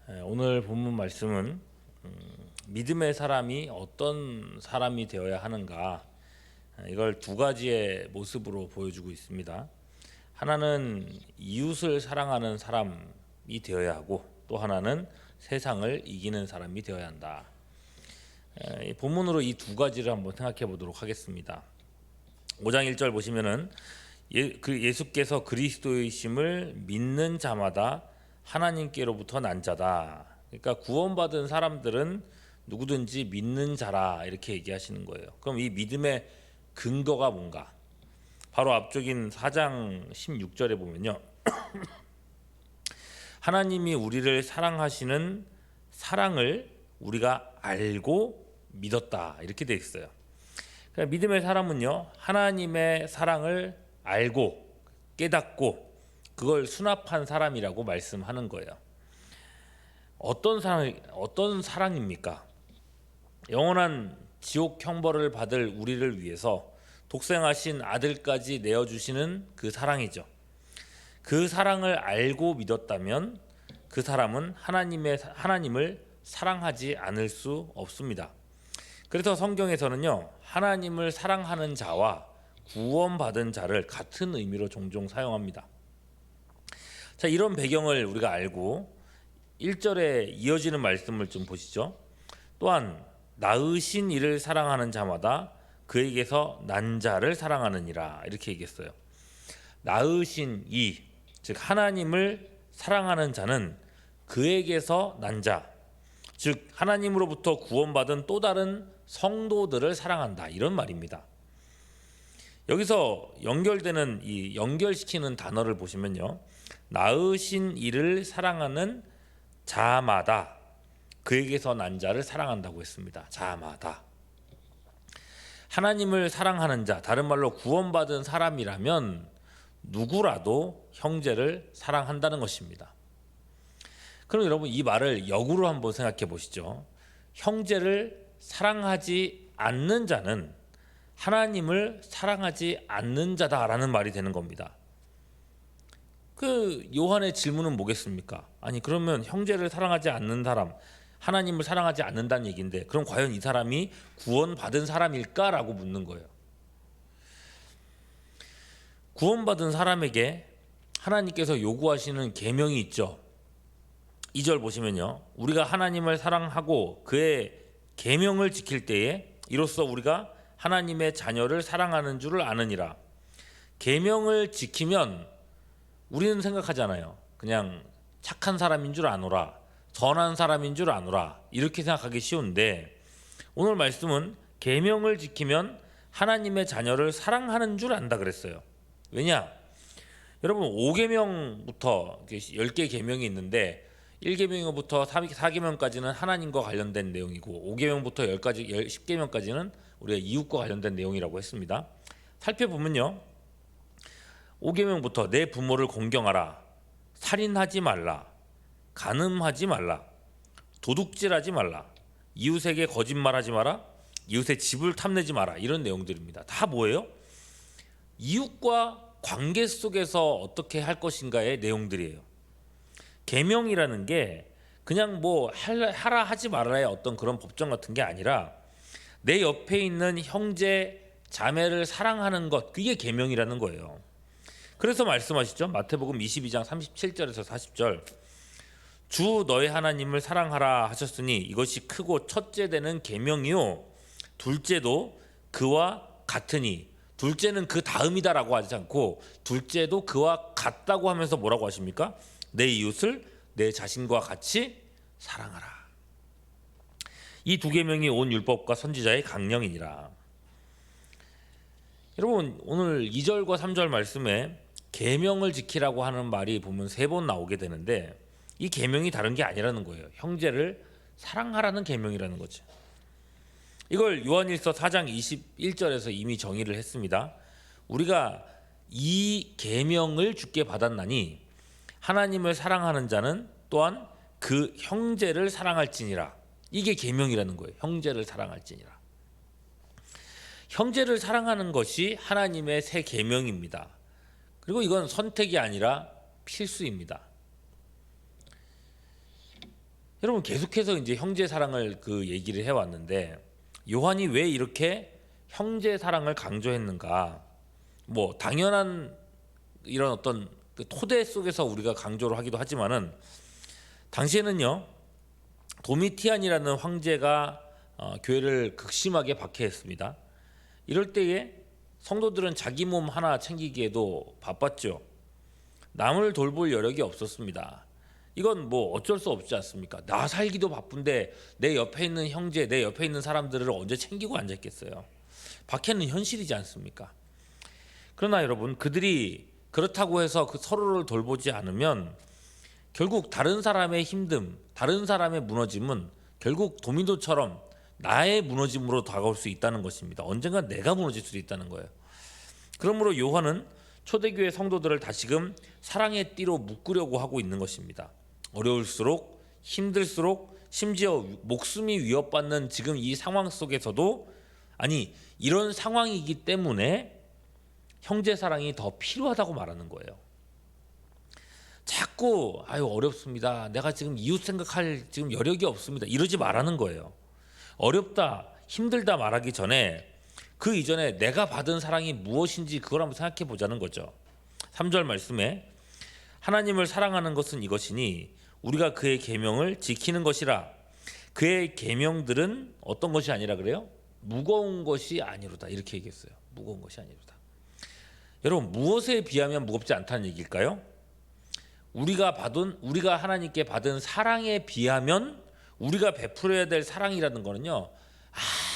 오늘 본문 말씀은 믿음의 사람이 어떤 사람이 되어야 하는가, 이걸 두 가지의 모습으로 보여주고 있습니다. 하나는 이웃을 사랑하는 사람이 되어야 하고, 또 하나는 세상을 이기는 사람이 되어야 한다. 본문으로 이 두 가지를 한번 생각해 보도록 하겠습니다. 5장 1절 보시면은 예수께서 그리스도이심을 믿는 자마다 하나님께로부터 난 자다. 그러니까 구원받은 사람들은 누구든지 믿는 자라, 이렇게 얘기하시는 거예요. 그럼 이 믿음의 근거가 뭔가? 바로 앞쪽인 4장 16절에 보면요, 하나님이 우리를 사랑하시는 사랑을 우리가 알고 믿었다, 이렇게 돼 있어요. 그러니까 믿음의 사람은요, 하나님의 사랑을 알고 깨닫고 그걸 수납한 사람이라고 말씀하는 거예요. 어떤 사랑입니까? 영원한 지옥 형벌을 받을 우리를 위해서 독생하신 아들까지 내어주시는 그 사랑이죠. 그 사랑을 알고 믿었다면 그 사람은 하나님을 사랑하지 않을 수 없습니다. 그래서 성경에서는요, 하나님을 사랑하는 자와 구원받은 자를 같은 의미로 종종 사용합니다. 자, 이런 배경을 우리가 알고 1절에 이어지는 말씀을 좀 보시죠. 또한 낳으신 이를 사랑하는 자마다 그에게서 난 자를 사랑하느니라, 이렇게 얘기했어요. 낳으신 이, 즉 하나님을 사랑하는 자는 그에게서 난 자, 즉 하나님으로부터 구원받은 또 다른 성도들을 사랑한다, 이런 말입니다. 여기서 연결되는 이 연결시키는 단어를 보시면요, 낳으신 이를 사랑하는 자마다 그에게서 난 자를 사랑한다고 했습니다. 자마다. 하나님을 사랑하는 자, 다른 말로 구원받은 사람이라면 누구라도 형제를 사랑한다는 것입니다. 그럼 여러분, 이 말을 역으로 한번 생각해 보시죠. 형제를 사랑하지 않는 자는 하나님을 사랑하지 않는 자다라는 말이 되는 겁니다. 그 요한의 질문은 뭐겠습니까? 아니, 그러면 형제를 사랑하지 않는 사람, 하나님을 사랑하지 않는다는 얘기인데, 그럼 과연 이 사람이 구원받은 사람일까라고 묻는 거예요. 구원받은 사람에게 하나님께서 요구하시는 계명이 있죠. 2절 보시면요, 우리가 하나님을 사랑하고 그의 계명을 지킬 때에 이로써 우리가 하나님의 자녀를 사랑하는 줄을 아느니라. 계명을 지키면 우리는 생각하잖아요. 그냥 착한 사람인 줄 아노라, 선한 사람인 줄 아노라, 이렇게 생각하기 쉬운데, 오늘 말씀은 계명을 지키면 하나님의 자녀를 사랑하는 줄 안다 그랬어요. 왜냐? 여러분, 5계명부터 10개 계명이 있는데 1계명부터 4계명까지는 하나님과 관련된 내용이고, 5계명부터 10계명까지는 우리가 이웃과 관련된 내용이라고 했습니다. 살펴보면요, 5계명부터 내 부모를 공경하라, 살인하지 말라, 간음하지 말라, 도둑질하지 말라, 이웃에게 거짓말하지 마라, 이웃의 집을 탐내지 마라, 이런 내용들입니다. 다 뭐예요? 이웃과 관계 속에서 어떻게 할 것인가의 내용들이에요. 계명이라는 게 그냥 뭐 하라 하지 말아의 어떤 그런 법정 같은 게 아니라 내 옆에 있는 형제 자매를 사랑하는 것, 그게 계명이라는 거예요. 그래서 말씀하시죠. 마태복음 22장 37절에서 40절, 주 너의 하나님을 사랑하라 하셨으니 이것이 크고 첫째 되는 계명이요 둘째도 그와 같으니, 둘째는 그 다음이다라고 하지 않고 둘째도 그와 같다고 하면서 뭐라고 하십니까? 내 이웃을 내 자신과 같이 사랑하라. 이 두 계명이 온 율법과 선지자의 강령이니라. 여러분, 오늘 2절과 3절 말씀에 계명을 지키라고 하는 말이 보면 3번 나오게 되는데, 이 계명이 다른 게 아니라는 거예요. 형제를 사랑하라는 계명이라는 거죠. 이걸 요한일서 4장 21절에서 이미 정의를 했습니다. 우리가 이 계명을 주께 받았나니 하나님을 사랑하는 자는 또한 그 형제를 사랑할지니라. 이게 계명이라는 거예요. 형제를 사랑할지니라. 형제를 사랑하는 것이 하나님의 새 계명입니다. 그리고 이건 선택이 아니라 필수입니다. 여러분 계속해서 이제 형제 사랑을 그 얘기를 해왔는데 요한이 왜 이렇게 형제 사랑을 강조했는가? 뭐 당연한 이런 어떤 그 토대 속에서 우리가 강조를 하기도 하지만은 당시에는요 도미티안이라는 황제가 교회를 극심하게 박해했습니다. 이럴 때에 성도들은 자기 몸 하나 챙기기에도 바빴죠. 남을 돌볼 여력이 없었습니다. 이건 뭐 어쩔 수 없지 않습니까? 나 살기도 바쁜데 내 옆에 있는 형제, 내 옆에 있는 사람들을 언제 챙기고 앉았겠어요. 박해는 현실이지 않습니까? 그러나 여러분 그들이 그렇다고 해서 그 서로를 돌보지 않으면 결국 다른 사람의 힘듦, 다른 사람의 무너짐은 결국 도미노처럼 나의 무너짐으로 다가올 수 있다는 것입니다. 언젠가 내가 무너질 수도 있다는 거예요. 그러므로 요한은 초대교회 성도들을 다시금 사랑의 띠로 묶으려고 하고 있는 것입니다. 어려울수록 힘들수록 심지어 목숨이 위협받는 지금 이 상황 속에서도 아니 이런 상황이기 때문에 형제 사랑이 더 필요하다고 말하는 거예요. 자꾸 아유 어렵습니다. 내가 지금 이웃 생각할 지금 여력이 없습니다. 이러지 말라는 거예요. 어렵다, 힘들다 말하기 전에 그 이전에 내가 받은 사랑이 무엇인지 그걸 한번 생각해 보자는 거죠. 3절 말씀에 하나님을 사랑하는 것은 이것이니 우리가 그의 계명을 지키는 것이라. 그의 계명들은 어떤 것이 아니라 그래요? 무거운 것이 아니로다. 이렇게 얘기했어요. 무거운 것이 아니로다. 여러분 무엇에 비하면 무겁지 않다는 얘기일까요? 우리가 하나님께 받은 사랑에 비하면 우리가 베풀어야 될 사랑이라는 거는요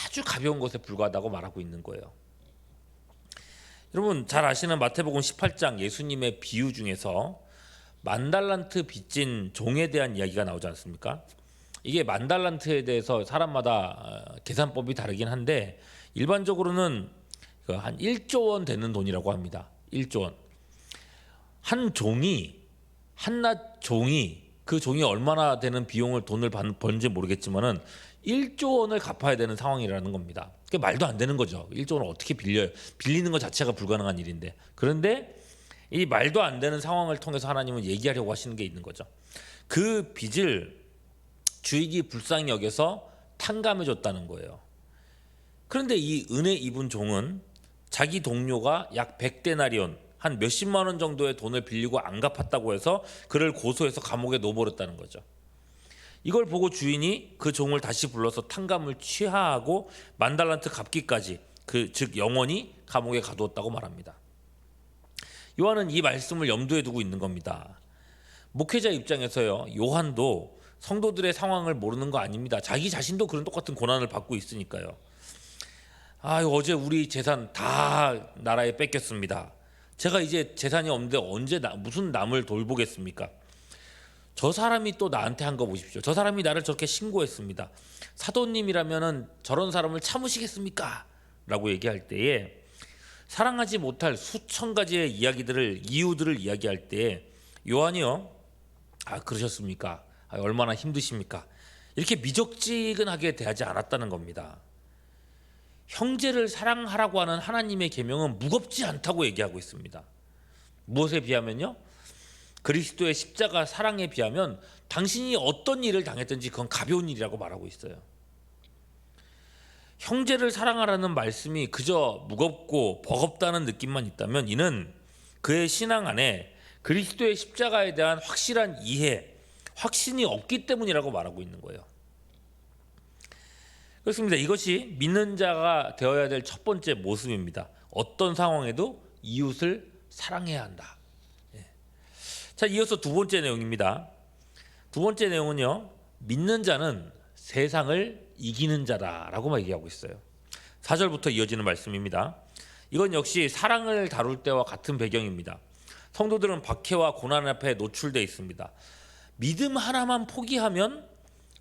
아주 가벼운 것에 불과하다고 말하고 있는 거예요. 여러분 잘 아시는 마태복음 18장 예수님의 비유 중에서 만달란트 빚진 종에 대한 이야기가 나오지 않습니까? 이게 만달란트에 대해서 사람마다 계산법이 다르긴 한데 일반적으로는 한 1조 원 되는 돈이라고 합니다. 1조 원. 한낱 종이 그 종이 얼마나 되는 비용을 돈을 버는지 모르겠지만은 1조 원을 갚아야 되는 상황이라는 겁니다. 그게 말도 안 되는 거죠. 1조 원을 어떻게 빌려요? 빌리는 것 자체가 불가능한 일인데. 그런데 이 말도 안 되는 상황을 통해서 하나님은 얘기하려고 하시는 게 있는 거죠. 그 빚을 주인이 불쌍히 여겨서 탕감해 줬다는 거예요. 그런데 이 은혜 입은 종은 자기 동료가 약 100데나리온 한 몇십만 원 정도의 돈을 빌리고 안 갚았다고 해서 그를 고소해서 감옥에 넣어버렸다는 거죠. 이걸 보고 주인이 그 종을 다시 불러서 탕감을 취하하고 만달란트 갚기까지 즉 영원히 감옥에 가두었다고 말합니다. 요한은 이 말씀을 염두에 두고 있는 겁니다. 목회자 입장에서요 요한도 성도들의 상황을 모르는 거 아닙니다. 자기 자신도 그런 똑같은 고난을 받고 있으니까요. 어제 우리 재산 다 나라에 뺏겼습니다. 제가 이제 재산이 없는데 언제 무슨 남을 돌보겠습니까? 저 사람이 또 나한테 한 거 보십시오. 저 사람이 나를 저렇게 신고했습니다. 사도님이라면은 저런 사람을 참으시겠습니까? 라고 얘기할 때에 사랑하지 못할 수천 가지의 이유들을 이야기할 때에 요한이요. 그러셨습니까? 얼마나 힘드십니까? 이렇게 미적지근하게 대하지 않았다는 겁니다. 형제를 사랑하라고 하는 하나님의 계명은 무겁지 않다고 얘기하고 있습니다. 무엇에 비하면요? 그리스도의 십자가 사랑에 비하면 당신이 어떤 일을 당했든지 그건 가벼운 일이라고 말하고 있어요. 형제를 사랑하라는 말씀이 그저 무겁고 버겁다는 느낌만 있다면 이는 그의 신앙 안에 그리스도의 십자가에 대한 확실한 이해, 확신이 없기 때문이라고 말하고 있는 거예요. 그렇습니다. 이것이 믿는 자가 되어야 될 첫 번째 모습입니다. 어떤 상황에도 이웃을 사랑해야 한다. 자, 이어서 두 번째 내용입니다. 두 번째 내용은요. 믿는 자는 세상을 이기는 자다라고 얘기하고 있어요. 4절부터 이어지는 말씀입니다. 이건 역시 사랑을 다룰 때와 같은 배경입니다. 성도들은 박해와 고난 앞에 노출되어 있습니다. 믿음 하나만 포기하면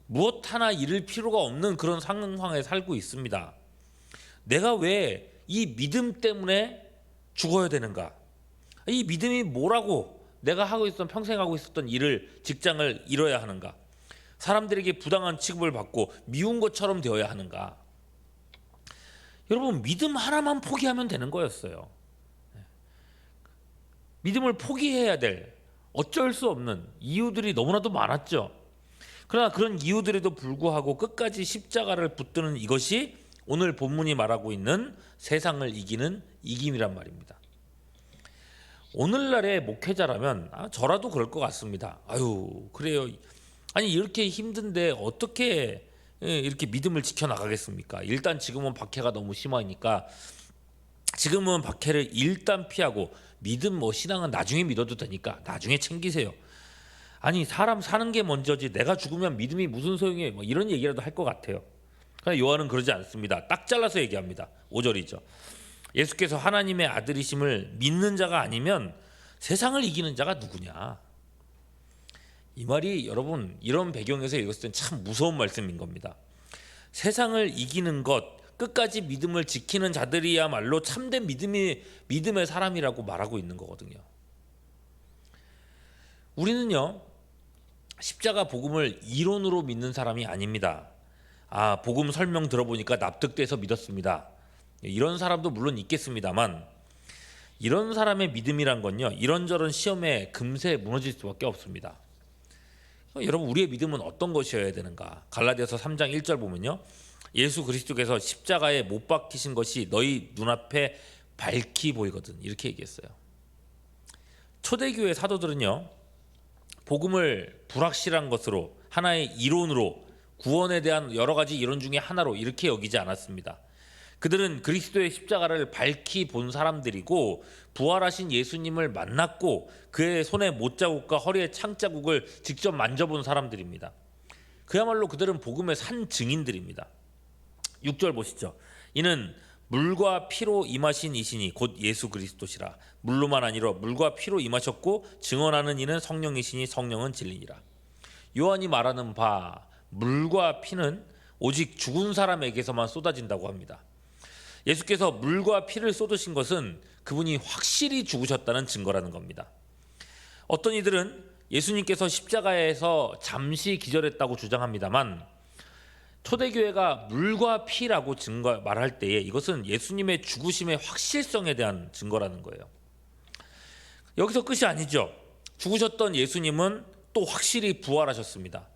무엇 하나 잃을 필요가 없는 그런 상황에 살고 있습니다. 내가 왜 이 믿음 때문에 죽어야 되는가? 이 믿음이 뭐라고 내가 평생 하고 있었던 직장을 잃어야 하는가? 사람들에게 부당한 취급을 받고 미운 것처럼 되어야 하는가? 여러분 믿음 하나만 포기하면 되는 거였어요. 믿음을 포기해야 될 어쩔 수 없는 이유들이 너무나도 많았죠. 그러나 그런 이유들에도 불구하고 끝까지 십자가를 붙드는 이것이 오늘 본문이 말하고 있는 세상을 이기는 이김이란 말입니다. 오늘날의 목회자라면 저라도 그럴 것 같습니다. 아유 그래요. 아니 이렇게 힘든데 어떻게 이렇게 믿음을 지켜나가겠습니까? 일단 지금은 박해가 너무 심하니까 지금은 박해를 일단 피하고 믿음 신앙은 나중에 믿어도 되니까 나중에 챙기세요. 아니 사람 사는 게 먼저지 내가 죽으면 믿음이 무슨 소용이에요? 이런 얘기라도 할 것 같아요. 그러나 요한은 그러지 않습니다. 딱 잘라서 얘기합니다. 5절이죠. 예수께서 하나님의 아들이심을 믿는 자가 아니면 세상을 이기는 자가 누구냐? 이 말이 여러분 이런 배경에서 읽었을 땐 참 무서운 말씀인 겁니다. 세상을 이기는 것, 끝까지 믿음을 지키는 자들이야말로 참된 믿음의 사람이라고 말하고 있는 거거든요. 우리는요 십자가 복음을 이론으로 믿는 사람이 아닙니다. 복음 설명 들어보니까 납득돼서 믿었습니다. 이런 사람도 물론 있겠습니다만 이런 사람의 믿음이란 건요 이런저런 시험에 금세 무너질 수밖에 없습니다. 여러분 우리의 믿음은 어떤 것이어야 되는가? 갈라디아서 3장 1절 보면요 예수 그리스도께서 십자가에 못 박히신 것이 너희 눈앞에 밝히 보이거든 이렇게 얘기했어요. 초대교회 사도들은요 복음을 불확실한 것으로 하나의 이론으로 구원에 대한 여러 가지 이론 중에 하나로 이렇게 여기지 않았습니다. 그들은 그리스도의 십자가를 밝히 본 사람들이고 부활하신 예수님을 만났고 그의 손에 못자국과 허리에 창자국을 직접 만져본 사람들입니다. 그야말로 그들은 복음의 산 증인들입니다. 6절 보시죠. 이는 물과 피로 임하신 이시니 곧 예수 그리스도시라. 물로만 아니라 물과 피로 임하셨고 증언하는 이는 성령이시니 성령은 진리니라. 요한이 말하는 바 물과 피는 오직 죽은 사람에게서만 쏟아진다고 합니다. 예수께서 물과 피를 쏟으신 것은 그분이 확실히 죽으셨다는 증거라는 겁니다. 어떤 이들은 예수님께서 십자가에서 잠시 기절했다고 주장합니다만 초대교회가 물과 피라고 말할 때에 이것은 예수님의 죽으심의 확실성에 대한 증거라는 거예요. 여기서 끝이 아니죠. 죽으셨던 예수님은 또 확실히 부활하셨습니다.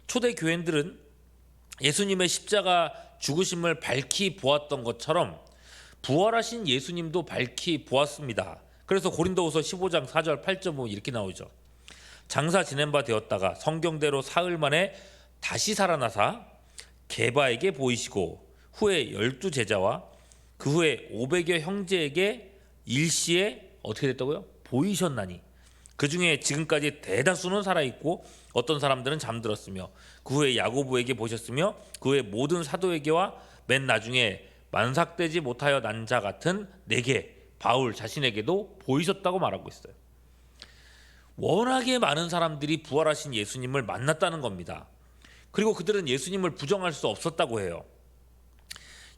초대교회들은 예수님의 십자가 죽으심을 밝히 보았던 것처럼 부활하신 예수님도 밝히 보았습니다. 그래서 고린도후서 15장 4절 8절 보면 이렇게 나오죠. 장사 지낸 바 되었다가 성경대로 사흘 만에 다시 살아나사 게바에게 보이시고 후에 12제자와 그 후에 500여 형제에게 일시에 어떻게 됐다고요? 보이셨나니 그 중에 지금까지 대다수는 살아있고 어떤 사람들은 잠들었으며 그 후에 야고보에게 보셨으며 그 후에 모든 사도에게와 맨 나중에 만삭되지 못하여 난 자 같은 내게 바울 자신에게도 보이셨다고 말하고 있어요. 워낙에 많은 사람들이 부활하신 예수님을 만났다는 겁니다. 그리고 그들은 예수님을 부정할 수 없었다고 해요.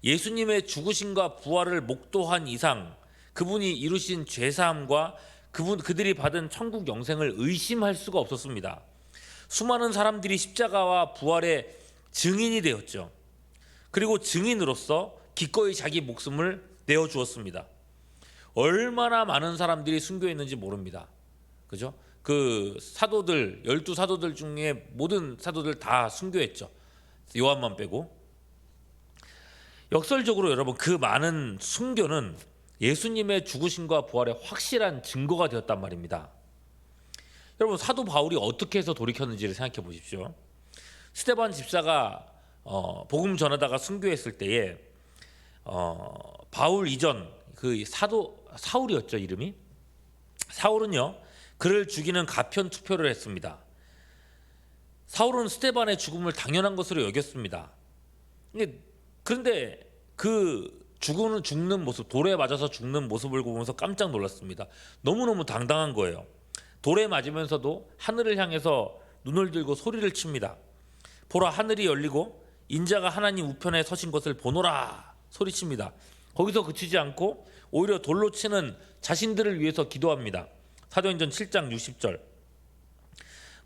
예수님의 죽으심과 부활을 목도한 이상 그분이 이루신 죄사함과 그들이 받은 천국 영생을 의심할 수가 없었습니다. 수많은 사람들이 십자가와 부활의 증인이 되었죠. 그리고 증인으로서 기꺼이 자기 목숨을 내어주었습니다. 얼마나 많은 사람들이 순교했는지 모릅니다. 그죠? 그 사도들 12사도들 중에 모든 사도들 다 순교했죠. 요한만 빼고. 역설적으로 여러분 그 많은 순교는 예수님의 죽으심과 부활의 확실한 증거가 되었단 말입니다. 여러분 사도 바울이 어떻게 해서 돌이켰는지를 생각해 보십시오. 스데반 집사가 복음 전하다가 순교했을 때에 바울 이전 그 사도 사울이었죠 이름이. 사울은요 그를 죽이는 가편 투표를 했습니다. 사울은 스데반의 죽음을 당연한 것으로 여겼습니다. 그런데 그 죽는 모습, 돌에 맞아서 죽는 모습을 보면서 깜짝 놀랐습니다. 너무너무 당당한 거예요. 돌에 맞으면서도 하늘을 향해서 눈을 들고 소리를 칩니다. 보라 하늘이 열리고 인자가 하나님 우편에 서신 것을 보노라 소리칩니다. 거기서 그치지 않고 오히려 돌로 치는 자신들을 위해서 기도합니다. 사도행전 7장 60절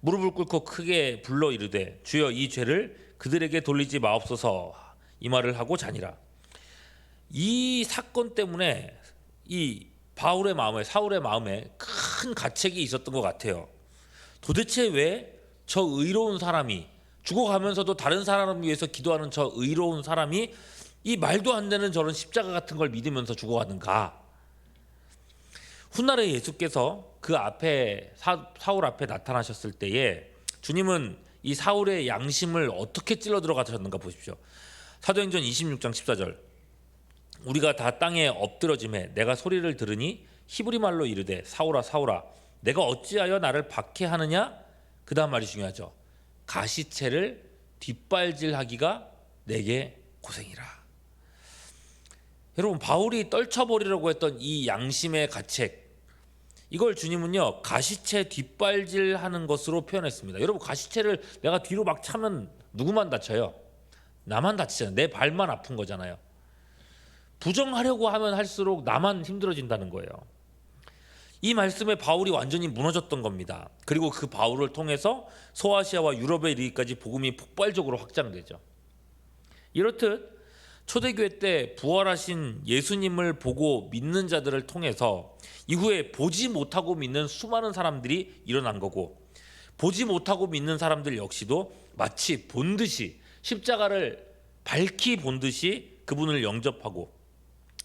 무릎을 꿇고 크게 불러 이르되 주여 이 죄를 그들에게 돌리지 마옵소서 이 말을 하고 자니라. 이 사건 때문에 이 바울의 마음에 사울의 마음에 큰 가책이 있었던 것 같아요. 도대체 왜 저 의로운 사람이 죽어가면서도 다른 사람을 위해서 기도하는 저 의로운 사람이 이 말도 안 되는 저런 십자가 같은 걸 믿으면서 죽어가는가? 훗날에 예수께서 그 앞에 사울 앞에 나타나셨을 때에 주님은 이 사울의 양심을 어떻게 찔러 들어가셨는가 보십시오. 사도행전 26장 14절. 우리가 다 땅에 엎드러짐에 내가 소리를 들으니 히브리 말로 이르되 사울아 사울아 내가 어찌하여 나를 박해하느냐? 그 다음 말이 중요하죠. 가시체를 뒷발질하기가 내게 고생이라. 여러분, 바울이 떨쳐버리려고 했던 이 양심의 가책, 이걸 주님은요 가시체 뒷발질하는 것으로 표현했습니다. 여러분, 가시체를 내가 뒤로 막 차면 누구만 다쳐요? 나만 다치잖아요. 내 발만 아픈 거잖아요. 부정하려고 하면 할수록 나만 힘들어진다는 거예요. 이 말씀에 바울이 완전히 무너졌던 겁니다. 그리고 그 바울을 통해서 소아시아와 유럽에 이르기까지 복음이 폭발적으로 확장되죠. 이렇듯 초대교회 때 부활하신 예수님을 보고 믿는 자들을 통해서 이후에 보지 못하고 믿는 수많은 사람들이 일어난 거고, 보지 못하고 믿는 사람들 역시도 마치 본 듯이 십자가를 밝히 본 듯이 그분을 영접하고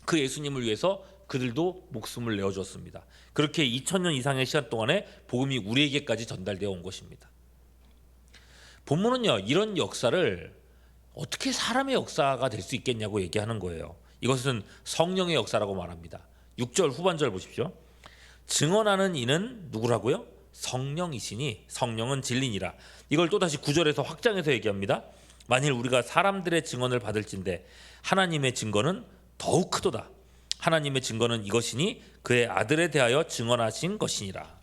그 예수님을 위해서 그들도 목숨을 내어주었습니다. 그렇게 2000년 이상의 시간 동안에 복음이 우리에게까지 전달되어 온 것입니다. 본문은요 이런 역사를 어떻게 사람의 역사가 될 수 있겠냐고 얘기하는 거예요. 이것은 성령의 역사라고 말합니다. 6절 후반절 보십시오. 증언하는 이는 누구라고요? 성령이시니 성령은 진리니라. 이걸 또다시 9절에서 확장해서 얘기합니다. 만일 우리가 사람들의 증언을 받을진대 하나님의 증거는 더욱 크도다. 하나님의 증거는 이것이니 그의 아들에 대하여 증언하신 것이니라.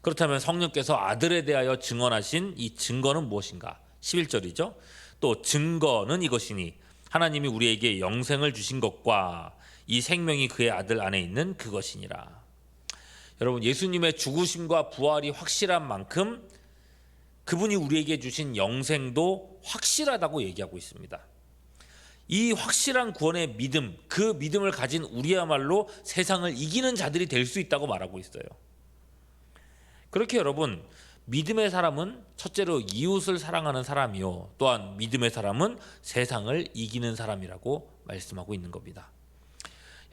그렇다면 성령께서 아들에 대하여 증언하신 이 증거는 무엇인가? 11절이죠. 또 증거는 이것이니 하나님이 우리에게 영생을 주신 것과 이 생명이 그의 아들 안에 있는 그것이니라. 여러분, 예수님의 죽으심과 부활이 확실한 만큼 그분이 우리에게 주신 영생도 확실하다고 얘기하고 있습니다. 이 확실한 구원의 믿음, 그 믿음을 가진 우리야말로 세상을 이기는 자들이 될 수 있다고 말하고 있어요. 그렇게 여러분, 믿음의 사람은 첫째로 이웃을 사랑하는 사람이요, 또한 믿음의 사람은 세상을 이기는 사람이라고 말씀하고 있는 겁니다.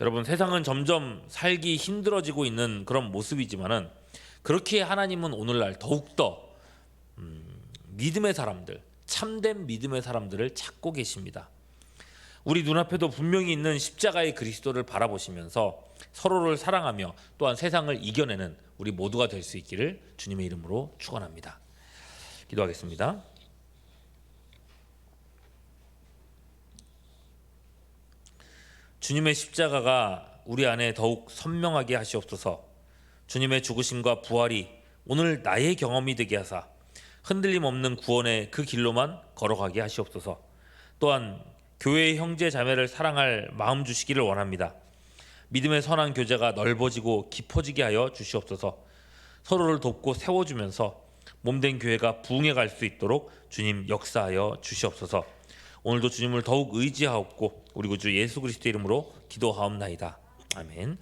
여러분, 세상은 점점 살기 힘들어지고 있는 그런 모습이지만은 그렇게 하나님은 오늘날 더욱더 믿음의 사람들, 참된 믿음의 사람들을 찾고 계십니다. 우리 눈앞에도 분명히 있는 십자가의 그리스도를 바라보시면서 서로를 사랑하며 또한 세상을 이겨내는 우리 모두가 될 수 있기를 주님의 이름으로 축원합니다. 기도하겠습니다. 주님의 십자가가 우리 안에 더욱 선명하게 하시옵소서. 주님의 죽으심과 부활이 오늘 나의 경험이 되게 하사 흔들림 없는 구원의 그 길로만 걸어가게 하시옵소서. 또한 교회의 형제 자매를 사랑할 마음 주시기를 원합니다. 믿음의 선한 교제가 넓어지고 깊어지게 하여 주시옵소서. 서로를 돕고 세워주면서 몸된 교회가 부흥해 갈 수 있도록 주님 역사하여 주시옵소서. 오늘도 주님을 더욱 의지하옵고 우리 구주 예수 그리스도의 이름으로 기도하옵나이다. 아멘.